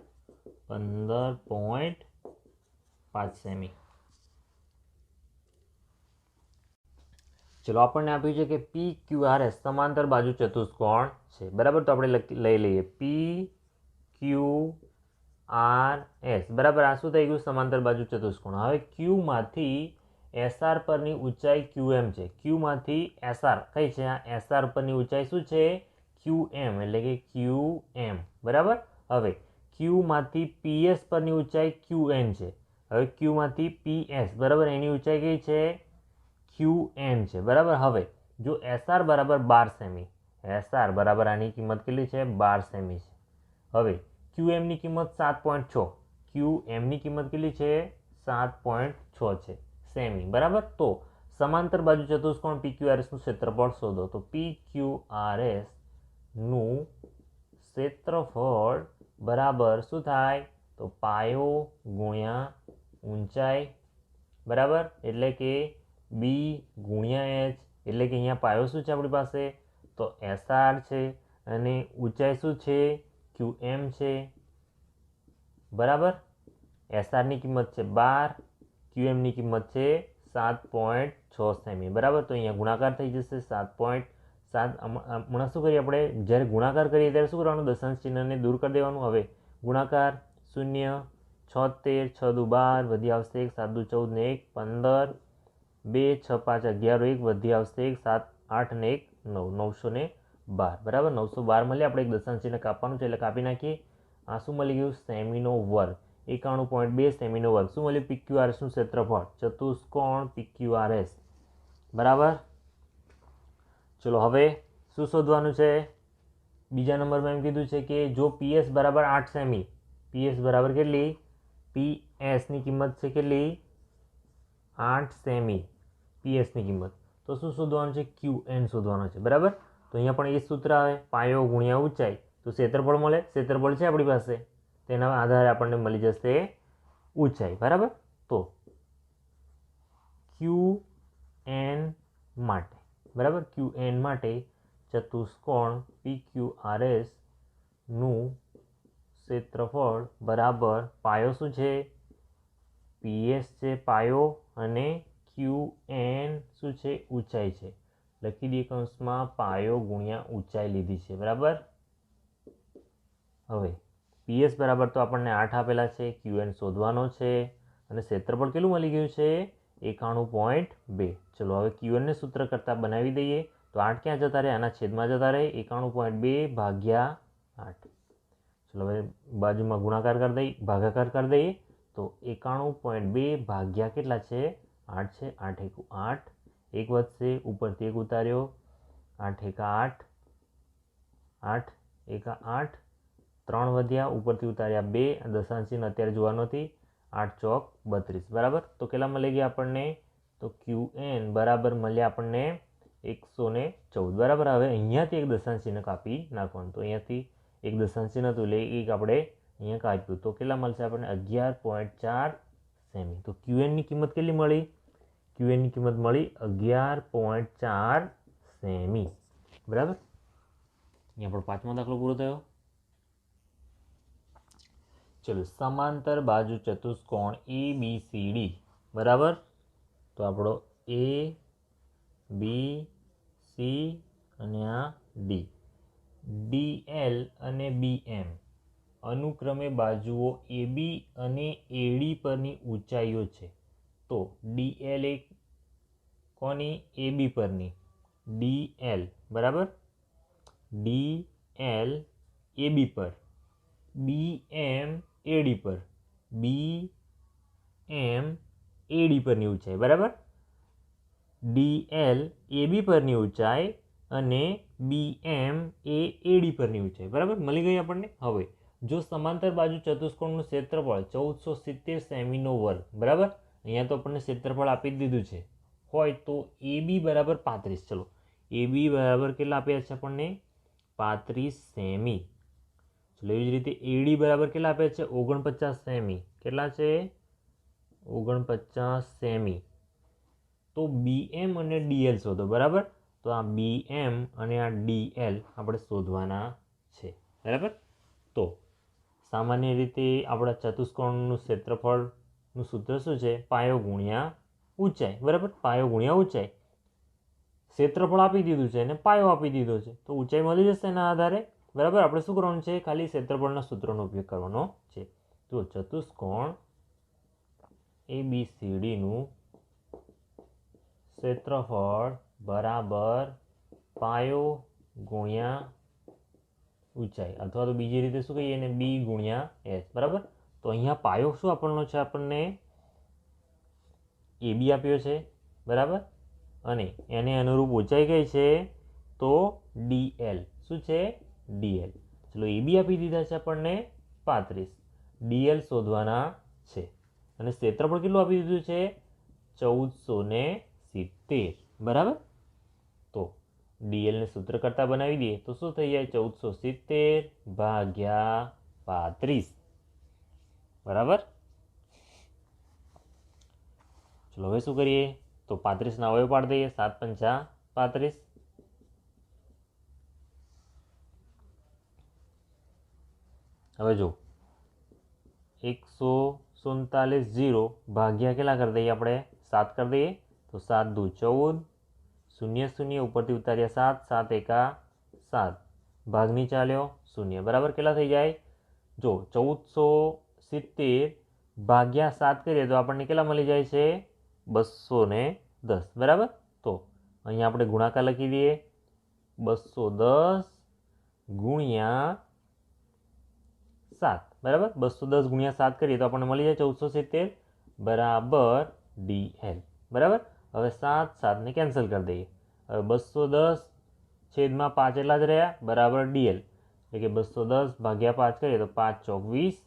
15.5 સેમી. ચલો આપણને આપ્યું છે કે પી ક્યુ આર એસ સમાંતર બાજુ ચતુષ્કોણ છે. બરાબર. તો આપણે લઈ લઈએ પી ક્યુ આર એસ. બરાબર. આ શું થઈ ગયું? સમાંતર બાજુ ચતુષ્કોણ. હવે ક્યુ માંથી એસઆર પરની ઊંચાઈ QM છે. ક્યુ માંથી એસઆર કઈ છે? આ એસઆર પરની ઊંચાઈ શું છે? QM એટલે કે QM. બરાબર. હવે ક્યુ માંથી પીએસ પરની ઊંચાઈ QN છે. હવે ક્યુ માંથી પીએસ બરાબર એની ઊંચાઈ કઈ છે? QN છે. બરાબર. હવે જો એસઆર બરાબર 12 સેમી, એસઆર બરાબર આની કિંમત કેટલી છે? 12 સેમી છે. હવે QM ની કિંમત 7.6, QM ની કિંમત કેટલી છે? 7.6 છે સેમી. બરાબર. તો સમાંતર બાજુ ચતુષ્કોણ PQRS નું ક્ષેત્રફળ શોધો. તો PQRS નું ક્ષેત્રફળ બરાબર શું થાય? તો પાયો ગુણ્યા ઊંચાઈ. બરાબર. એટલે કે બી ગુણ્યા એચ. એટલે કે અહીંયા પાયો શું છે આપણી પાસે? તો એસઆર છે અને ઊંચાઈ શું છે? QM છે. બરાબર. એસઆર ની કિંમત છે 12, QM ની કિંમત છે 7.6 સેમી. બરાબર. તો અહીંયા ગુણાકાર થઈ જશે 7.7. હમણાં શું કરીએ આપણે? જ્યારે ગુણાકાર કરીએ ત્યારે શું કરવાનું? દશાંશ ચિહ્નને દૂર કરી દેવાનું. હવે ગુણાકાર 0 76 6 દુ 12 વધી આવશે 1 7 દુ 14 ને 1 15 2 6 5 11 1 વધી આવશે 1 7 8 ને 1 9 912. બરાબર. 912 મળે. આપણે એક દશાંશ ચિહ્ન કાપવાનું છે એટલે કાપી નાખીએ. આ શું મળી ગયું? સેમીનો વર્ગ. 91.2 સેમીનો વર્ગ. શું મળ્યું? PQRS નું ક્ષેત્રફળ ચતુષ્કોણ PQRS. બરાબર. ચલો હવે શું શોધવાનું છે? બીજા નંબરમાં એમ કીધું છે કે જો PS બરાબર 8 સેમી, PS બરાબર કેટલી? PS ની કિંમત છે કેટલી? 8 સેમી PS ની કિંમત. તો શું શોધવાનું છે? QN શોધવાનું છે. બરાબર. તો અહીંયા પણ એ સૂત્ર આવે પાયો ગુણ્યા ઊંચાઈ. તો ક્ષેત્રફળ મળે. ક્ષેત્રફળ છે આપણી પાસે. તેના આધારે આપણને મળી જશે ઊંચાઈ. બરાબર. તો QN માટે બરાબર QN માટે ચતુષ્કોણ PQRS નું ક્ષેત્રફળ બરાબર પાયો શું છે? PS છે પાયો અને QN શું છે? ઊંચાઈ છે. લખી દઈએ કૌંસમાં પાયો ગુણ્યા ઊંચાઈ લીધી છે. બરાબર. હવે PS બરાબર તો આપણને 8 આપેલા છે. QN શોધવાનો છે અને ક્ષેત્રફળ કેટલું મળી ગયું છે? 91.2. ચલો હવે QN ને સૂત્ર કરતા બનાવી દઈએ. તો 8 ક્યાં જતા રહે? આના છેદમાં જતા રહે. 91.2 ભાગ્યા 8. ચલો હવે બાજુમાં ગુણાકાર કરી દઈએ, ભાગાકાર કરી દઈએ. તો 91.2 ભાગ્યા કેટલા છે? 8 છે. 8 એકુ 8. 1 વધશે. ઉપરથી 1 ઉતાર્યો. 8 એકા 8, 8 એકા 8, 3 વધ્યા. ઉપરથી ઉતાર્યા 2. દશાંશ ચિહ્ન અત્યારે જોવાનું નથી. 8 ચોક 32. બરાબર. તો કેટલા મળી ગયા આપણને? તો QN બરાબર મળ્યા આપણને 114. બરાબર. હવે અહીંયાથી એક દશાંશ ચિહ્ન કાપી નાખવાનું. તો અહીંયાથી એક દશાંશ ચિહ્ન હતું એટલે એક આપણે અહીંયા કાપ્યું. તો કેટલા મળશે આપણને? 11.4 સેમી. તો QN ની કિંમત કેટલી મળી? QN ની કિંમત મળી 11.4 સેમી. બરાબર. અહીંયા આપણો પાંચમો દાખલો પૂરો થયો. ચલો સમાંતર બાજુ ચતુષ્કોણ ABCD. બરાબર. તો આપણો ABC અને આ D. DL અને BM અનુક્રમે બાજુઓ AB અને AD પરની ઊંચાઈઓ છે. તો DL એ કોની? AB પરની. DL બરાબર. DL AB પર, BM AD પર, BM AD પરની ઊંચાઈ. બરાબર. DL AB પરની ઊંચાઈ અને BM એ AD પરની ઊંચાઈ, બરાબર મળી ગઈ આપણને. હવે જો સમાંતર બાજુ ચતુષ્કોણનું ક્ષેત્રફળ 1470 સેમીનો વર્ગ, બરાબર અહીંયા તો આપણને ક્ષેત્રફળ આપી જ દીધું છે, હોય તો AB બરાબર 35. ચલો AB બરાબર કેટલા આપ્યા છે આપણને? 35 સેમી. ચલો એવી જ રીતે AD બરાબર કેટલા આપ્યા છે? 49 સેમી. કેટલા છે? 49 સેમી. તો BM અને DL શોધો, બરાબર. તો આ BM અને આ DL આપણે શોધવાના છે, બરાબર. તો સામાન્ય રીતે આપણા ચતુષ્કોણનું ક્ષેત્રફળનું સૂત્ર શું છે? પાયો ગુણ્યા ઊંચાઈ, બરાબર. પાયો ગુણ્યા ઊંચાઈ. ક્ષેત્રફળ આપી દીધું છે અને પાયો આપી દીધો છે, તો ઊંચાઈ મળી જશે એના આધારે, બરાબર. આપણે શું કરવાનું છે? ખાલી ક્ષેત્રફળના સૂત્રનો ઉપયોગ કરવાનો છે. તો ચતુષ્કોણ ABCDનું ક્ષેત્રફળ બરાબર પાયો ગુણ્યા ઊંચાઈ, અથવા તો બીજી રીતે શું કહીએ એને? B ગુણ્યા S, બરાબર. તો અહીંયા પાયો શું આપણનો છે? આપણને AB આપ્યો છે, બરાબર, અને એને અનુરૂપ ઊંચાઈ કઈ છે? તો DL. શું છે? DL. ચલો AB આપી દીધા છે આપણને 35, DL શોધવાના છે, અને ક્ષેત્રફળ કેટલું આપી દીધું છે? 1470, બરાબર. તો DL ને સૂત્ર કરતા બનાવી દઈએ તો શું થઈ જાય? 1470 ભાગ્યા 35, બરાબર. ચલો હવે શું કરીએ? તો 35 ના અવયવ પાડી દઈએ. 7 પંચા 35. હવે જો 147 ભાગ્યા કેટલા કરી દઈએ આપણે? 7 કરી દઈએ. તો 7 દુ 14, 0 0 ઉપરથી ઉતાર્યા 7, 7 એકા 7, ભાગ નીચે ચાલ્યો 0, બરાબર. કેટલા થઈ જાય? જો 1470 ભાગ્યા 7 કરીએ તો આપણને કેટલા મળી જાય છે? 210, બરાબર. તો અહીંયા આપણે ગુણાકાર લખી દઈએ. 210 ગુણ્યા 7, બરાબર. 210 ગુણ્યા 7 કરીએ તો આપણને મળી જાય 1470 બરાબર DL, બરાબર. હવે 7 7 ને કેન્સલ કરી દઈએ. હવે 210 છેદમાં 5 એટલા જ રહ્યા, બરાબર DL. એટલે કે 210 ભાગ્યા 5 કરીએ તો 5 ચોક 20,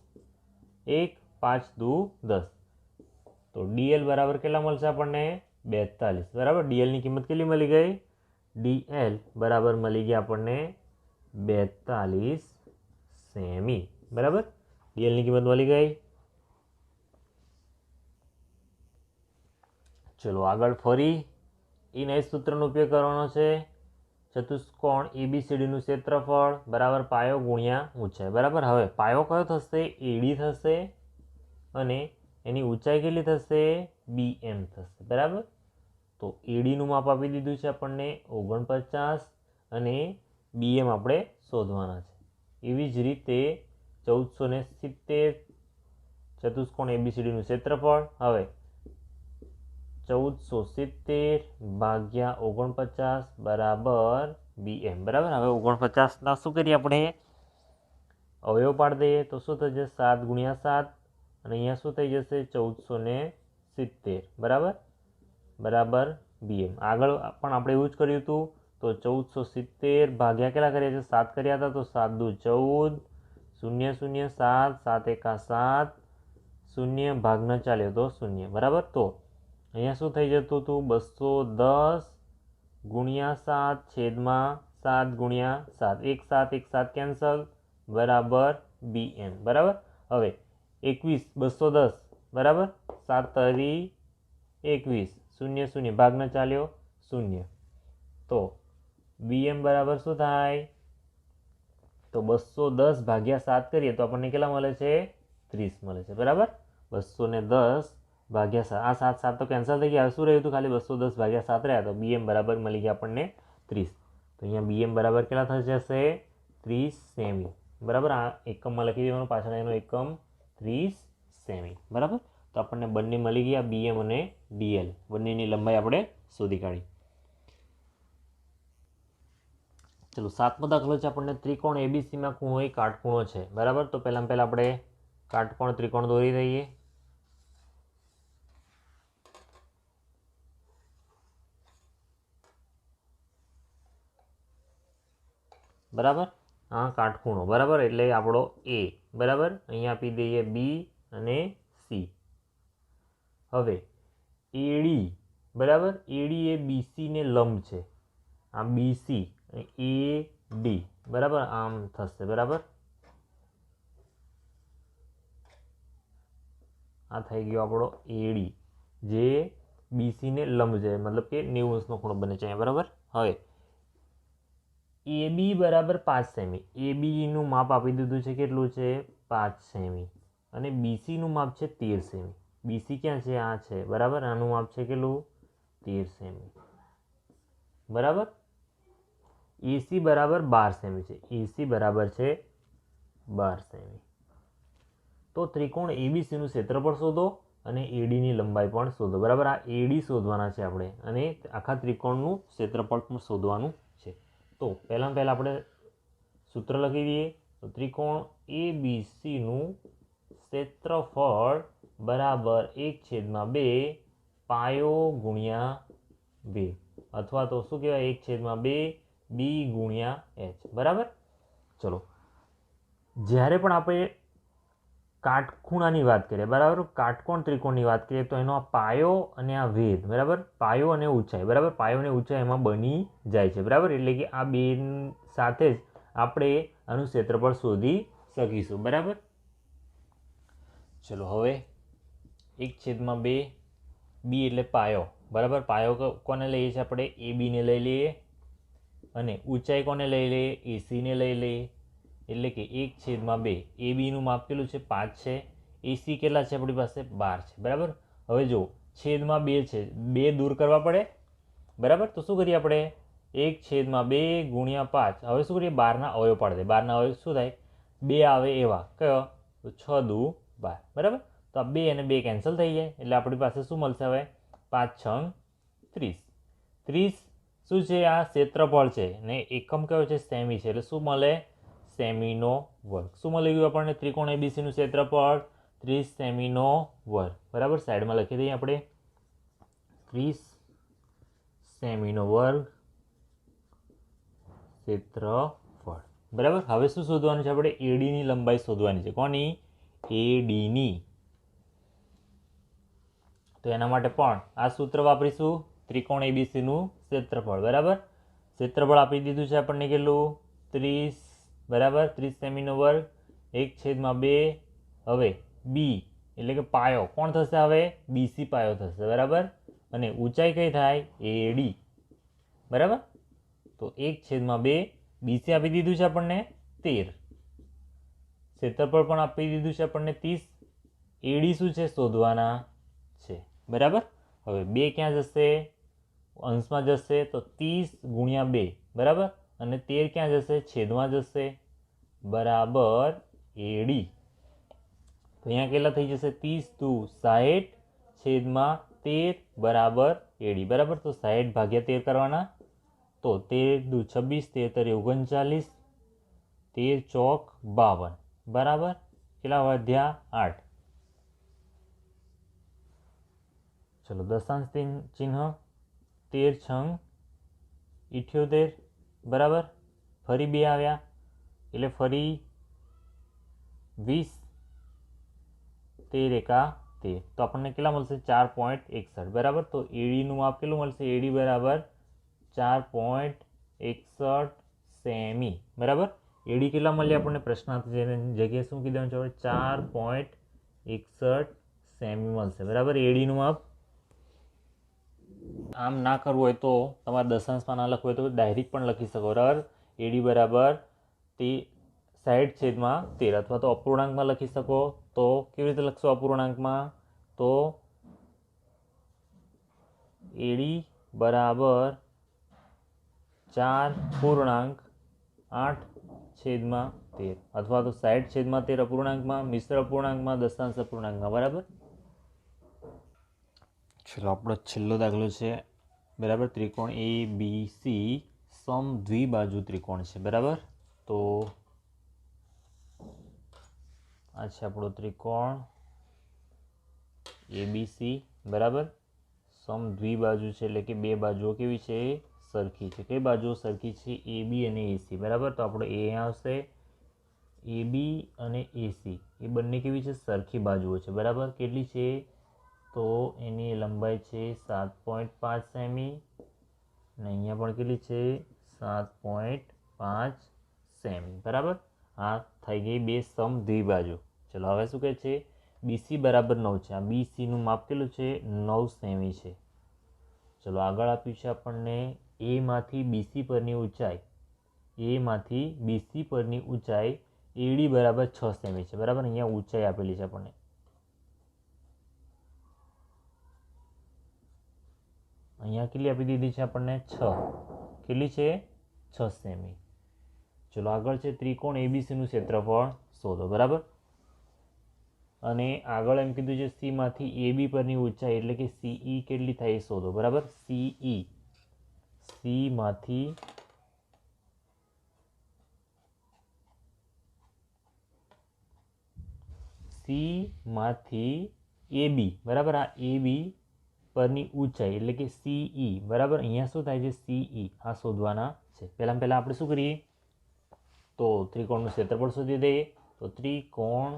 1 5 દુ 10. તો DL બરાબર કેટલા મળશે આપણને? 42, બરાબર. DL ની કિંમત કેટલી મળી ગઈ? DL બરાબર મળી ગઈ આપણને 42 સેમી, બરાબર. DL ની કિંમત મળી ગઈ. ચલો આગળ ફરી એના સૂત્રનો ઉપયોગ કરવાનો છે. ચતુષ્કોણ ABCDનું ક્ષેત્રફળ બરાબર પાયો ગુણ્યા ઊંચાઈ, બરાબર. હવે પાયો કયો થશે? AD થશે, અને એની ઊંચાઈ કેટલી થશે? BM થશે, બરાબર. તો AD નું માપ આપી દીધું છે આપણને 49, અને BM આપણે શોધવાના છે. એવી જ રીતે 1470 ચતુષ્કોણ ABCDનું ક્ષેત્રફળ. હવે 1470 ભાગ્યા 49 બરાબર BM, બરાબર. હવે 49 શું કરીએ આપણે? અવયવ પાડી દઈએ તો શું થઈ જશે? 7 ગુણ્યા 7, અને અહીંયા શું થઈ જશે? 1470, બરાબર બરાબર BM. આગળ પણ આપણે એવું જ કર્યું હતું. તો 1470 ભાગ્યા કેટલા કર્યા છે? 7 કર્યા હતા. તો 7 દુ 14, 0 0 7, 7 એકા 7, 0 ભાગ ન ચાલ્યો તો 0, બરાબર. તો અહીંયા શું થઈ જતું હતું? 210 ગુણ્યા 7 છેદમાં 7 ગુણ્યા 7, 1 7 1 7 કેન્સલ, બરાબર BM, બરાબર. હવે 21 210, બરાબર. 7 તરી 21, 0 0 ભાગ ન ચાલ્યો 0. તો BM બરાબર શું થાય? તો 210 ભાગ્યા 7 કરીએ તો આપણને કેટલા મળે છે? 30 મળે છે, બરાબર. 210 ભાગ્યા 7, આ 7 7 તો કેન્સલ થઈ ગયા. શું રહ્યું હતું? ખાલી 210 ભાગ્યા 7 રહ્યા. તો BM બરાબર મળી ગયા આપણને 30. તો અહીંયા BM બરાબર કેટલા થઈ જશે? 30 સેમી, બરાબર. આ એકમમાં લખી દેવાનું, પાછળ એનો એકમ 30 સેમી, બરાબર. તો આપણને બંને મળી ગયા, BM અને DL. બંનેની લંબાઈ આપણે શોધી કાઢી. ચલો 7મો દાખલો છે આપણને ત્રિકોણ ABCમાં ખૂણો એ કાટખૂણો છે, બરાબર. તો પહેલાં આપણે કાટકોણ ત્રિકોણ દોરી દઈએ. બરાબર, આ કાટખૂણો, બરાબર, એટલે આપણો એ, બરાબર, અહીંયા આપી દઈએ બી અને સી. હવે એડી, બરાબર, એડી એ બીસીને લંબ છે, આ બીસી એ ડી, બરાબર, આમ થશે, બરાબર, આ થઈ ગયો આપણો એડી જે બીસીને લંબ છે, મતલબ કે 90 અંશનો ખૂણો બને છે અહીંયા, બરાબર. હવે એ બી બરાબર 5 સેમી, એ બીનું માપ આપી દીધું છે, કેટલું છે 5 સેમી, અને બીસીનું માપ છે 13 સેમી. બીસી ક્યાં છે, આ છે, બરાબર, આનું માપ છે કેટલું 13 સેમી, બરાબર. એસી બરાબર 12 સેમી છે, એસી બરાબર છે 12 સેમી. તો ત્રિકોણ એબીસીનું ક્ષેત્રફળ શોધો અને એડીની લંબાઈ પણ શોધો, બરાબર. આ એડી શોધવાના છે આપણે, અને આખા ત્રિકોણનું ક્ષેત્રફળ પણ શોધવાનું છે. તો પહેલાં આપણે સૂત્ર લખી દઈએ. તો ત્રિકોણ એબીસીનું ક્ષેત્રફળ બરાબર 1/2 પાયો ગુણ્યા 2, અથવા તો શું કહેવાય 1/2 બી ગુણ્યા એચ, બરાબર. ચલો, જ્યારે પણ આપણે કાટખૂણાની વાત કરીએ, બરાબર, કાટકોણ ત્રિકોણની વાત કરીએ, તો એનો આ પાયો અને આ વેધ, બરાબર, પાયો અને ઊંચાઈ, બરાબર, પાયો અને ઊંચાઈ એમાં બની જાય છે, બરાબર. એટલે કે આ બે સાથે જ આપણે આનું ક્ષેત્રફળ શોધી શકીશું, બરાબર. ચલો, હવે 1/2 બી એટલે પાયો, બરાબર. પાયો કોને લઈએ છીએ આપણે, એ બીને લઈ લઈએ, અને ઊંચાઈ કોને લઈ લઈએ, એસીને લઈ લઈએ. એટલે કે 1/2 એ બીનું માપ કેટલું છે 5 છે, એસી કેટલા છે આપણી પાસે 12 છે, બરાબર. હવે જો છેદમાં 2 છે, 2 દૂર કરવા પડે, બરાબર. તો શું કરીએ આપણે, 1/2 ગુણ્યા 5. હવે શું કરીએ, 12ના અવયવ પાડી દે. 12ના અવયવ શું થાય, 2 આવે એવા, કયો, તો 6 દુ 12, બરાબર. તો આ 2 અને 2 કેન્સલ થઈ જાય, એટલે આપણી પાસે શું મળશે હવે, 5 6 30. 30 શું છે, આ ક્ષેત્રફળ છે, ને એકમ કયો છે, સેમી છે, એટલે શું મળે, સેમીનો વર્ગ. શું મળી ગયું આપણને, ત્રિકોણ એબીસીનું ક્ષેત્રફળ 30 સેમીનો વર્ગ, બરાબર. સાઈડમાં લખી દઈએ આપણે 30 સેમીનો વર્ગ ક્ષેત્રફળ, બરાબર. હવે શું શોધવાનું છે આપણે, એડીની લંબાઈ શોધવાની છે, કોની, એડીની. તો એના માટે પણ આ સૂત્ર વાપરીશું, ત્રિકોણ એબીસીનું ક્ષેત્રફળ, બરાબર. ક્ષેત્રફળ આપી દીધું છે આપણને કેટલું, 30, બરાબર, 30 સેમીનો વર્ગ 1/2. હવે બી એટલે કે પાયો કોણ થશે, હવે બીસી પાયો થશે, બરાબર. અને ઊંચાઈ કઈ થાય, એડી, બરાબર. તો 1/2 બીસી આપી દીધું છે આપણને 13, ક્ષેત્રફળ પણ આપી દીધું છે આપણને 30, એડી શું છે શોધવાના છે, બરાબર. હવે 2 ક્યાં જશે, અંશમાં જશે, તો 30 ગુણ્યા 2, બરાબર, અને 13 ક્યાં જશે, છેદમાં જશે, બરાબર, એડી. તો અહીંયા કેટલા થઈ જશે, 30 દુ 60 છેદમાં 13 બરાબર એડી, બરાબર. તો 60 ભાગ્યા 13 કરવાના, તો 13 દુ 26, 13 39, 13 ચોક 52, બરાબર. કેટલા વધ્યા, 8. ચલો, દશાંશ ચિહ્ન, 13 6 78, બરાબર. ફરી 2 આવ્યા એટલે ફરી 20, 13 એકા 13, તો આપણને કેટલા મળશે, 4.61, બરાબર. તો એડીનું માપ કેટલું મળશે, એડી બરાબર 4.61 સેમી, બરાબર. એડી કેટલા મળ્યા આપણને, પ્રશ્નાર્થ જગ્યાએ શું કીધું છે, 4.61 સેમી મળશે, બરાબર. એડીનું માપ આમ ના કરવું હોય તો તમારે દશાંશમાં ના લખવું હોય તો ડાયરેક્ટ પણ લખી શકો, બરાબર. એડી બરાબર 60/13, અથવા તો અપૂર્ણાંકમાં લખી શકો. તો કેવી રીતે લખશો અપૂર્ણાંકમાં, તો એડી બરાબર 4.8/13, અથવા તો 60/13 અપૂર્ણાંકમાં, મિશ્ર અપૂર્ણાંકમાં, દશાંશ અપૂર્ણાંકમાં, બરાબર. ચલો, આપણો છેલ્લો દાખલો છે, બરાબર. ત્રિકોણ એ બી સી સમ દ્વિબાજુ ત્રિકોણ છે, બરાબર. તો આ છે આપણો ત્રિકોણ એબીસી, બરાબર. સમ દ્વિબાજુ છે, એટલે કે બે બાજુઓ કેવી છે, સરખી છે. કઈ બાજુઓ સરખી છે? એ બી અને એસી. બરાબર, તો આપણો એ આવશે. એ બી અને એસી એ બંને કેવી છે? સરખી બાજુઓ છે. બરાબર, કેટલી છે? તો એની લંબાઈ છે 7.5 સેમી અને અહીંયા પણ કેટલી છે? 7.5 સેમી. બરાબર, આ થઈ ગઈ બે સમ દ્વિબાજુ. ચલો હવે શું કહે છે? બીસી બરાબર 9 છે. આ બીસીનું માપ કેટલું છે? 9 સેમી છે. ચલો આગળ આપ્યું છે આપણને એમાંથી બીસી પરની ઊંચાઈ. એમાંથી બીસી પરની ઊંચાઈ એડી બરાબર 6 સેમી છે. બરાબર, અહીંયા ઊંચાઈ આપેલી છે આપણને. અહીંયા કેટલી આપી દીધી છે આપણને? 6. કેટલી છે? 6 સેમી. ચલો આગળ છે ત્રિકોણ એબીસીનું ક્ષેત્રફળ શોધો. બરાબર, અને આગળ એમ કીધું છે સી માંથી એબી પરની ઊંચાઈ એટલે કે સીઈ કેટલી થાય એ શોધો. બરાબર, સીઈ સી માંથી એબી. બરાબર, આ એબી પરની ઊંચાઈ એટલે કે સીઈ. બરાબર, અહીંયા શું થાય છે? સીઈ આ શોધવાના છે. પહેલાં આપણે શું કરીએ? તો ત્રિકોણનું ક્ષેત્રફળ શોધી દઈએ. તો ત્રિકોણ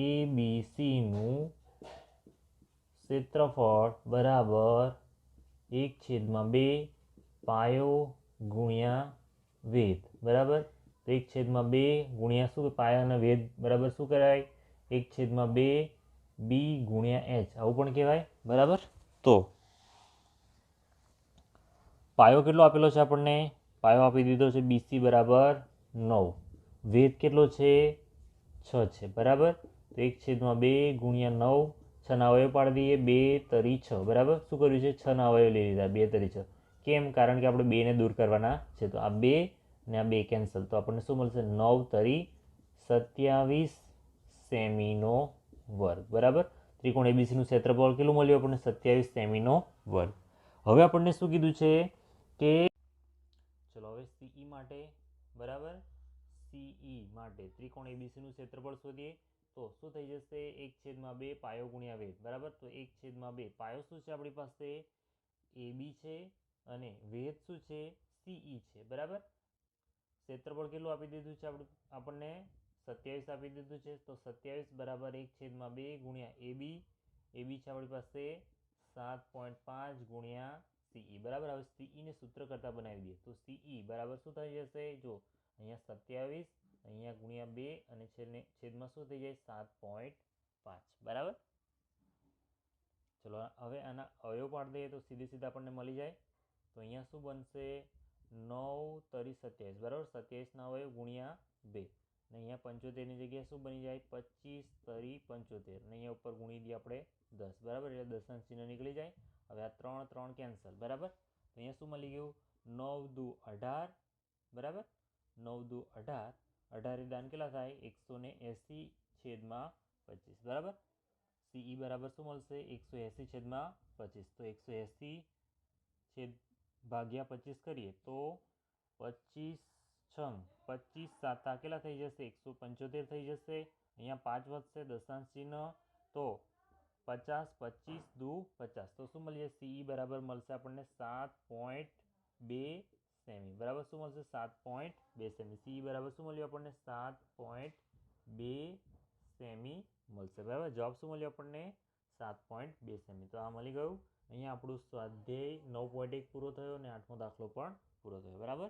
એબીસીનું ક્ષેત્રફળ બરાબર 1/2 પાયો ગુણ્યા વેધ. બરાબર, તો 1/2 ગુણ્યા શું? પાયા અને વેધ બરાબર શું કરાય? 1/2 બી ગુણ્યા એચ આવું પણ કહેવાય. બરાબર, તો પાયો કેટલો આપેલો છે આપણને? પાયો આપી દીધો છે બીસી બરાબર 9. વેધ કેટલો છે? 6 છે. બરાબર, તો 1/2 ગુણ્યા 9. 6 ના અવયવ પાડી દઈએ. 2 તરી 6. બરાબર, શું કર્યું છે? 6 ના અવયવ લઈ લીધા. 2 તરી 6. કેમ? કારણ કે આપણે 2 ને દૂર કરવાના છે. તો આ 2 અને આ 2 કેન્સલ. તો આપણને શું મળશે? 9 તરી 27 સેમીનો વર્ગ. બરાબર, ત્રિકોણ એબીસીનું ક્ષેત્રફળ કેટલું મળ્યું આપણને? 27 સેમીનો વર્ગ. હવે આપણને શું કીધું છે કે ચલો હવે સીઈ માટે. બરાબર, સીઈ માટે ત્રિકોણ એબીસીનું ક્ષેત્રફળ શોધીએ. તો શું થઈ જશે? 1/2 પાયો ગુણ્યા વેધ. બરાબર, તો 1/2 પાયો શું છે આપણી પાસે? એબી છે અને વેધ શું છે? સીઈ છે. બરાબર, ક્ષેત્રફળ કેટલું આપી દીધું છે આપણને? 27 આપી દીધું છે. તો 27 બરાબર 1/2 ગુણ્યા એબી. એબી છે આપણી પાસે 7.5 ગુણ્યા સીઈ. બરાબર, હવે સીઈ ને સૂત્ર કરતા બનાવી દઈએ. તો સીઈ બરાબર શું થઈ જશે? જો અહીંયા 27 અહીંયા ગુણ્યા 2 અને છેદમાં શું થઈ જાય? 7.5. બરાબર, ચલો હવે આના અવયવ પાડી દઈએ તો સીધા આપણને મળી જાય. તો અહીંયા શું બનશે? 9 તરી 27. બરાબર, 27 ના અવયવ ગુણ્યા 2 અને અહીંયા 75 ની જગ્યાએ શું બની જાય? 25 તરી 75 અને અહીંયા ઉપર ગુણી દઈએ આપણે 10. બરાબર, એટલે દશાંશ ચિહ્ન નીકળી જાય. હવે આ 3 કેન્સલ. બરાબર, તો અહીંયા શું મળી ગયું? 9 દુ 18. બરાબર, 9 દુ 18. 18 દાન કેટલા થાય? 180/25. બરાબર, સીઈ બરાબર શું મળશે? 180/25. તો 180 ભાગ્યા 25 કરીએ તો 25 છંગ 25 સાતા કેટલા થઈ જશે? 175 થઈ જશે. અહીંયા 5 વધશે દશાંશ ચિહ્ન. તો 50 25 દુ 50. તો શું મળી જશે? સીઈ બરાબર મળશે આપણને 7.2 સેમી. બરાબર, શું મળશે? 7.2 સેમી. સીઈ બરાબર શું મળ્યું આપણને? 7.2 સેમી મળશે. બરાબર, જવાબ શું મળ્યો આપણને? 7.2 સેમી. તો આ મળી ગયું. અહીંયા આપણું સ્વાધ્યાય 9.1 પૂરો થયો અને 8મો દાખલો પણ પૂરો થયો. બરાબર.